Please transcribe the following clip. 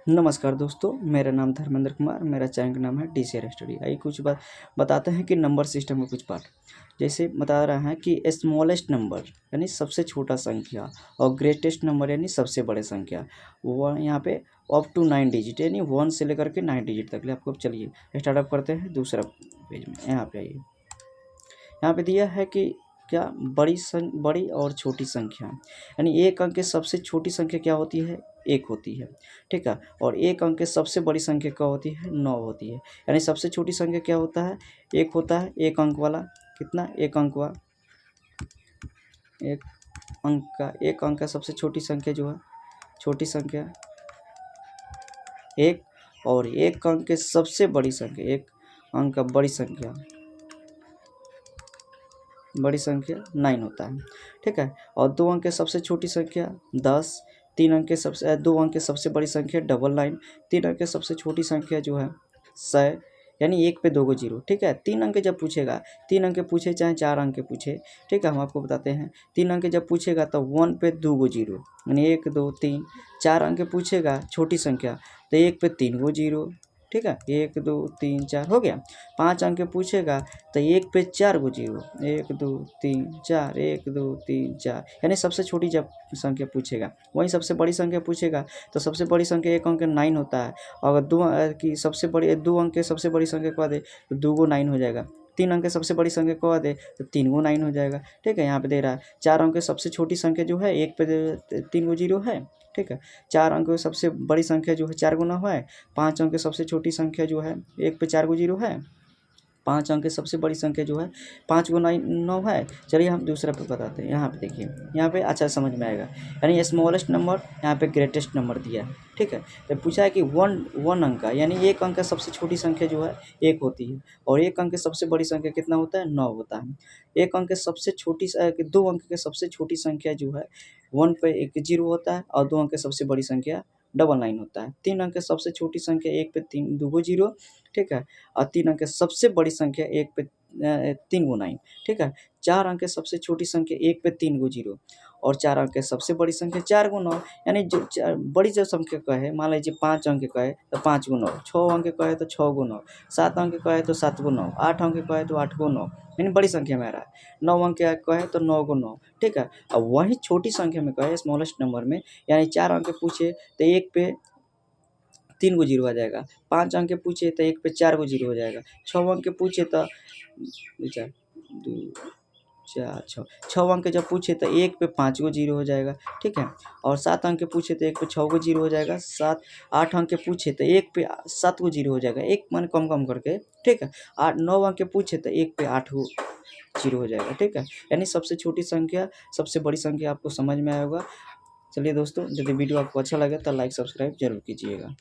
नमस्कार दोस्तों, मेरा नाम धर्मेंद्र कुमार, मेरा चैनल का नाम है DCR स्टडी। आइए कुछ बात बताते हैं कि नंबर सिस्टम में कुछ पार्ट। जैसे बता रहा है कि स्मॉलेस्ट नंबर यानी सबसे छोटा संख्या और ग्रेटेस्ट नंबर यानी सबसे बड़े संख्या, वो यहाँ पे अप टू 9 डिजिट यानी 1 से लेकर के 9 डिजिट तक ले आपको। चलिए स्टार्टअप करते हैं दूसरा पेज में। यहाँ पे आइए, यहाँ पे दिया है कि क्या बड़ी और छोटी संख्या, यानी एक अंक की सबसे छोटी संख्या क्या होती है? एक होती है, ठीक है। और एक अंक की सबसे बड़ी संख्या क्या होती है? 9 होती है। यानी सबसे छोटी संख्या क्या होता है? एक होता है, एक अंक वाला। कितना? एक अंक वाला, एक अंक का सबसे छोटी संख्या जो है, छोटी संख्या एक, और एक अंक के सबसे बड़ी संख्या, एक अंक का बड़ी संख्या 9 होता है, ठीक है। और दो अंक के सबसे छोटी संख्या 10, दो अंक के सबसे बड़ी संख्या 99, तीन अंक के सबसे छोटी संख्या जो है 100, यानी एक पे 2 को जीरो, ठीक है। तीन अंक जब पूछेगा, तीन अंक पूछे चाहे चार अंक पूछे, ठीक है, हम आपको बताते हैं। तीन अंक जब पूछेगा तो 1 पे 2 को जीरो, यानी 1 2 3। चार अंक पूछेगा छोटी संख्या तो 1 पे 3 को जीरो, ठीक है। 1 2 3 4 हो गया। पाँच अंक पूछेगा तो 1 पे 4 को जीरो, 1 2 3 4, 1 2 3 4, यानी सबसे छोटी जब संख्या पूछेगा। वहीं सबसे बड़ी संख्या पूछेगा तो सबसे बड़ी संख्या एक अंक 9 होता है। अगर दो अंक के सबसे बड़ी संख्या कह दे तो 2 को 9 हो जाएगा। तीन अंक के सबसे बड़ी संख्या कह दे तो 3 को 9 हो जाएगा, ठीक है। यहाँ पे दे रहा है चार अंक की सबसे छोटी संख्या जो है 1 पे 3 को जीरो है, ठीक है। चार अंक की सबसे बड़ी संख्या जो है 4 गुना है। पाँच अंक की सबसे छोटी संख्या जो है 1 पे 4 को जीरो है। पाँच अंक की सबसे बड़ी संख्या जो है 5 गुना 9 है। चलिए हम दूसरा पे बताते हैं। यहाँ पे देखिए, यहाँ पे अच्छा समझ में आएगा। यानी स्मॉलेस्ट नंबर, यहाँ पे ग्रेटेस्ट नंबर दिया है, ठीक है। तो पूछा है कि वन अंक का, यानी एक अंक का सबसे छोटी संख्या जो है 1 होती है, और एक अंक की सबसे बड़ी संख्या कितना होता है? 9 होता है। एक अंक के सबसे छोटी दो अंक की सबसे छोटी संख्या जो है 1 पे 1 जीरो होता है, और दो अंक की सबसे बड़ी संख्या 99 होता है। तीन अंक की सबसे छोटी संख्या 1 पे 3 2 को जीरो, ठीक है। और तीन अंक की सबसे बड़ी संख्या 1 पे 3 को 9, ठीक है। चार अंक की सबसे छोटी संख्या 1 पे 3 को जीरो, और चार अंक की सबसे बड़ी संख्या 4 को 9, यानी जो बड़ी जो संख्या का है, मान लीजिए 5 अंक का है तो 5 को 9, 6 अंक का है तो 6 को 9, 7 अंक का है तो 7 को 9, 8 अंक का है तो 8 को 9, यानी बड़ी संख्या में आ रहा है। 9 अंक का है तो 9 को 9, ठीक है। अब वही छोटी संख्या में का है, स्मॉलेस्ट नंबर में, यानी चार अंक पूछे तो 1 पे 3 को जीरो आ जाएगा। पाँच अंक के पूछे तो 1 पे 4 को जीरो हो जाएगा। छः अंक के पूछे तो 4 2 4 6, छः अंक के जब पूछे तो 1 पे 5 को जीरो हो जाएगा, ठीक है। और सात अंक के पूछे तो 1 पे 6 को जीरो हो जाएगा। आठ अंक के पूछे तो 1 पे 7 को जीरो हो जाएगा, एक मान कम करके, ठीक है। नौ अंक के पूछे तो 1 पे 8 को जीरो हो जाएगा, ठीक है। यानी सबसे छोटी संख्या, सबसे बड़ी संख्या आपको समझ में आया होगा। चलिए दोस्तों, यदि वीडियो आपको अच्छा लगे तो लाइक सब्सक्राइब जरूर कीजिएगा।